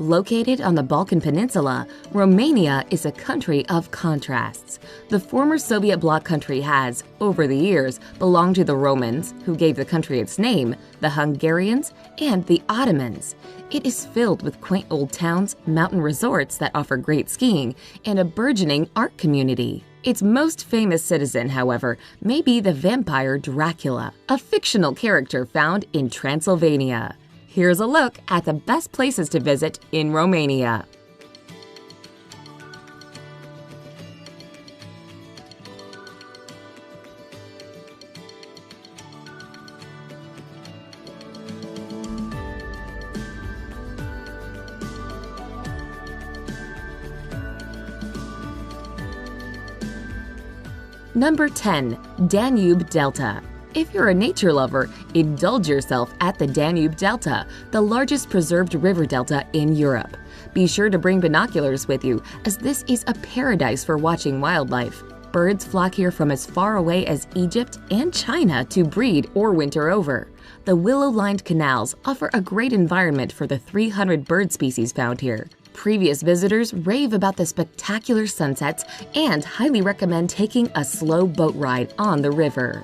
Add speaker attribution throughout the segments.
Speaker 1: Located on the Balkan Peninsula, Romania is a country of contrasts. The former Soviet bloc country has, over the years, belonged to the Romans, who gave the country its name, the Hungarians, and the Ottomans. It is filled with quaint old towns, mountain resorts that offer great skiing, and a burgeoning art community. Its most famous citizen, however, may be the vampire Dracula, a fictional character found in Transylvania. Here's a look at the best places to visit in Romania. Number 10. Danube Delta. If you're a nature lover, indulge yourself at the Danube Delta, the largest preserved river delta in Europe. Be sure to bring binoculars with you, as this is a paradise for watching wildlife. Birds flock here from as far away as Egypt and China to breed or winter over. The willow-lined canals offer a great environment for the 300 bird species found here. Previous visitors rave about the spectacular sunsets and highly recommend taking a slow boat ride on the river.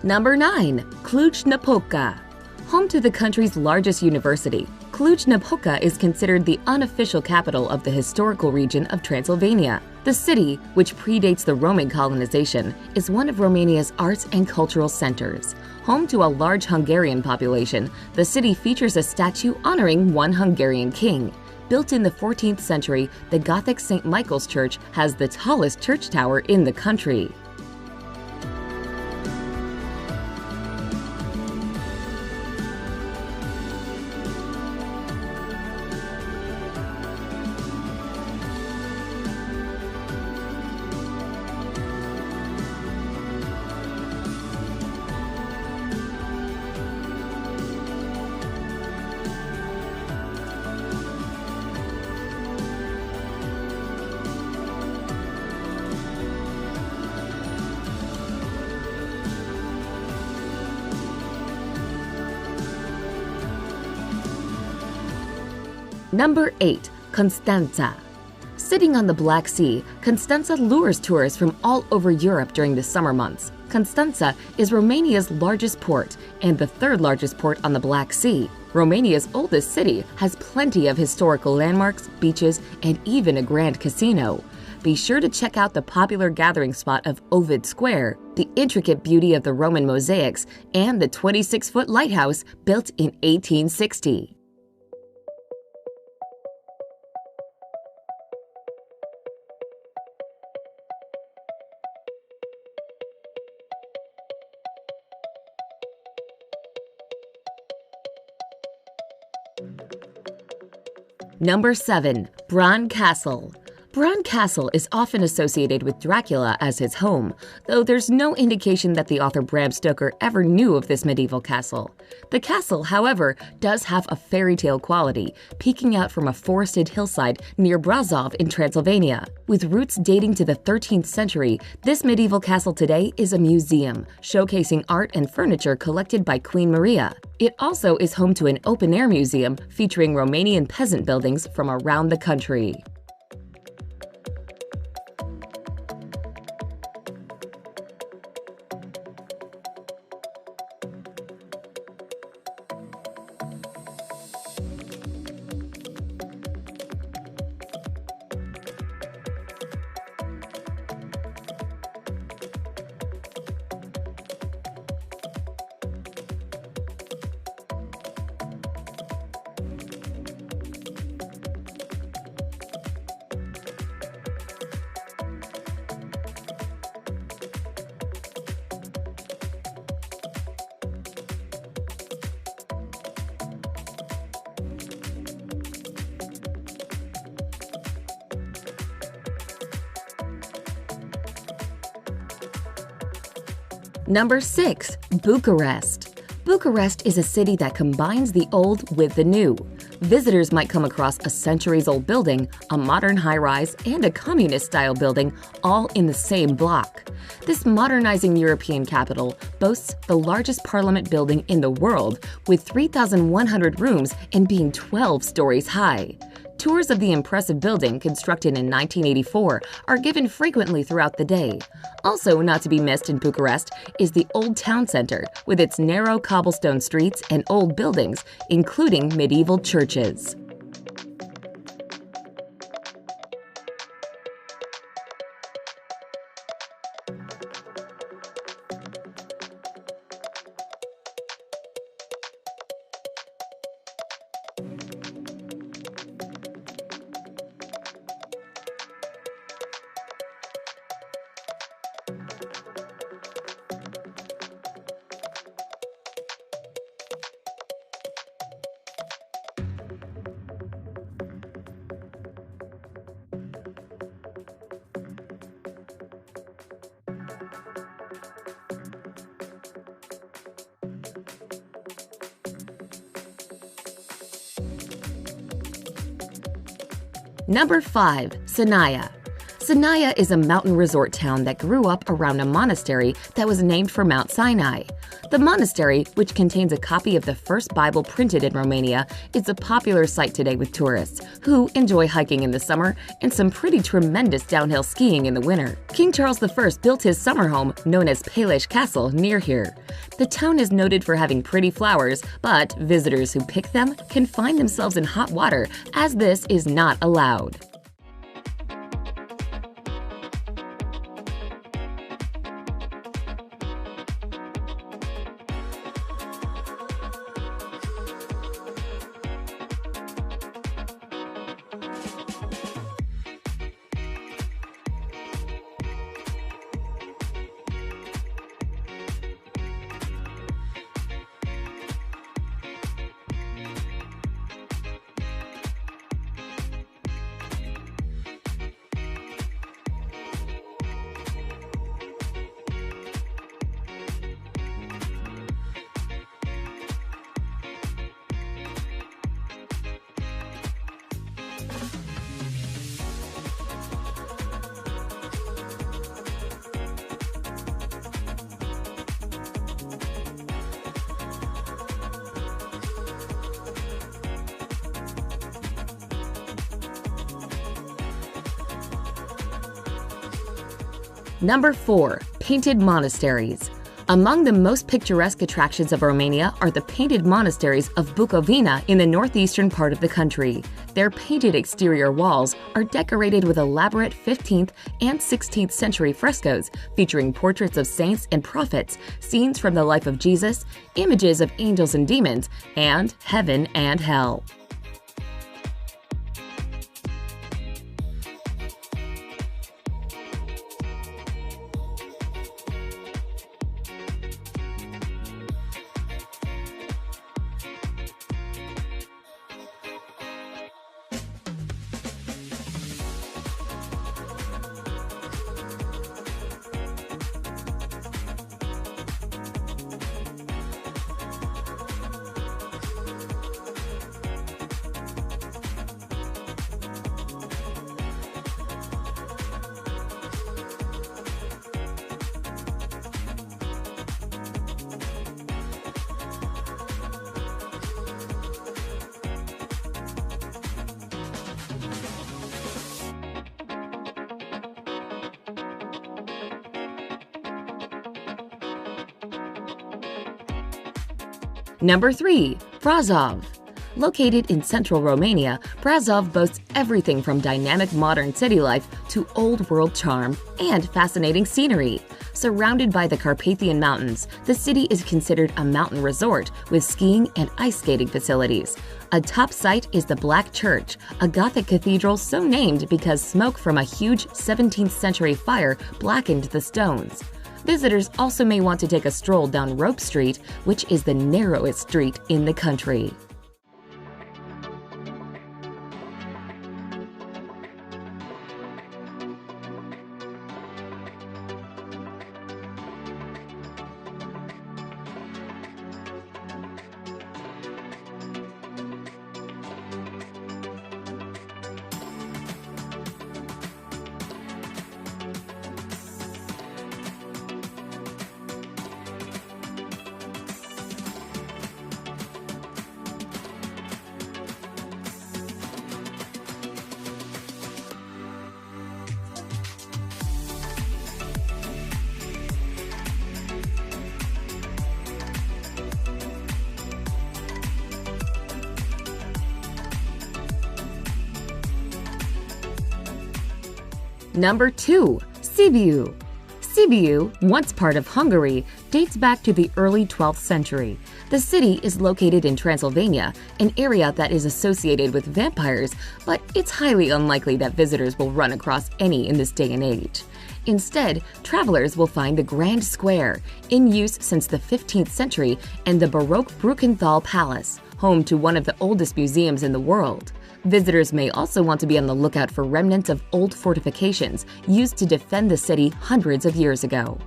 Speaker 1: Number 9. Cluj-Napoca. Home to the country's largest university, Cluj-Napoca is considered the unofficial capital of the historical region of Transylvania. The city, which predates the Roman colonization, is one of Romania's arts and cultural centers. Home to a large Hungarian population, the city features a statue honoring one Hungarian king. Built in the 14th century, the Gothic St. Michael's Church has the tallest church tower in the country. Number 8. Constanța. Sitting on the Black Sea, Constanța lures tourists from all over Europe during the summer months. Constanța is Romania's largest port and the third largest port on the Black Sea. Romania's oldest city has plenty of historical landmarks, beaches, and even a grand casino. Be sure to check out the popular gathering spot of Ovid Square, the intricate beauty of the Roman mosaics, and the 26-foot lighthouse built in 1860. Number 7. Bran Castle. Bran Castle is often associated with Dracula as his home, though there's no indication that the author Bram Stoker ever knew of this medieval castle. The castle, however, does have a fairy tale quality, peeking out from a forested hillside near Brazov in Transylvania. With roots dating to the 13th century, this medieval castle today is a museum, showcasing art and furniture collected by Queen Maria. It also is home to an open-air museum featuring Romanian peasant buildings from around the country. Number 6. Bucharest. Bucharest is a city that combines the old with the new. Visitors might come across a centuries-old building, a modern high-rise, and a communist-style building all in the same block. This modernizing European capital boasts the largest parliament building in the world, with 3,100 rooms and being 12 stories high. Tours of the impressive building, constructed in 1984, are given frequently throughout the day. Also not to be missed in Bucharest is the Old Town Center, with its narrow cobblestone streets and old buildings, including medieval churches. Number 5. Sinaia. Sinaia is a mountain resort town that grew up around a monastery that was named for Mount Sinai. The monastery, which contains a copy of the first Bible printed in Romania, is a popular site today with tourists, who enjoy hiking in the summer and some pretty tremendous downhill skiing in the winter. King Charles I built his summer home, known as Peleș Castle, near here. The town is noted for having pretty flowers, but visitors who pick them can find themselves in hot water, as this is not allowed. Number 4. Painted monasteries. Among the most picturesque attractions of Romania are the painted monasteries of Bucovina in the northeastern part of the country. Their painted exterior walls are decorated with elaborate 15th and 16th century frescoes featuring portraits of saints and prophets, scenes from the life of Jesus, images of angels and demons, and heaven and hell. Number 3. Brasov. Located in central Romania, Brasov boasts everything from dynamic modern city life to old-world charm and fascinating scenery. Surrounded by the Carpathian Mountains, the city is considered a mountain resort with skiing and ice skating facilities. A top site is the Black Church, a Gothic cathedral so named because smoke from a huge 17th century fire blackened the stones. Visitors also may want to take a stroll down Rope Street, which is the narrowest street in the country. Number 2. Sibiu. Sibiu, once part of Hungary, dates back to the early 12th century. The city is located in Transylvania, an area that is associated with vampires, but it's highly unlikely that visitors will run across any in this day and age. Instead, travelers will find the Grand Square, in use since the 15th century, and the Baroque Brukenthal Palace, home to one of the oldest museums in the world. Visitors may also want to be on the lookout for remnants of old fortifications used to defend the city hundreds of years ago.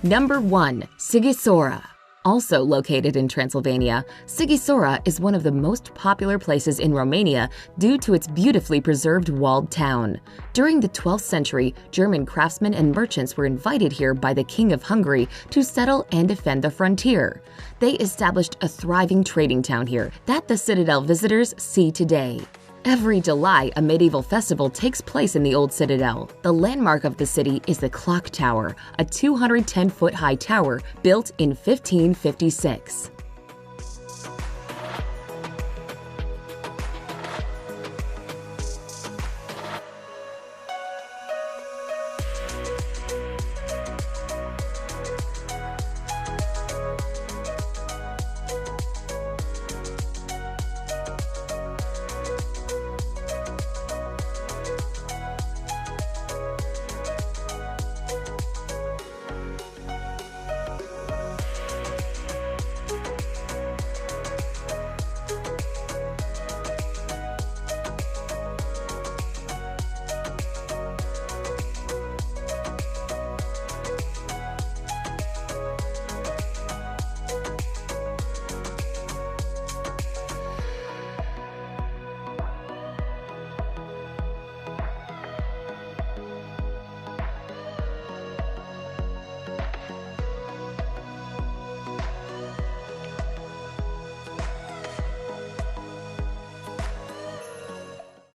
Speaker 1: Number 1. Sighisoara. Also located in Transylvania, Sighisoara is one of the most popular places in Romania due to its beautifully preserved walled town. During the 12th century, German craftsmen and merchants were invited here by the King of Hungary to settle and defend the frontier. They established a thriving trading town here that the citadel visitors see today. Every July, a medieval festival takes place in the old citadel. The landmark of the city is the Clock Tower, a 210-foot high tower built in 1556.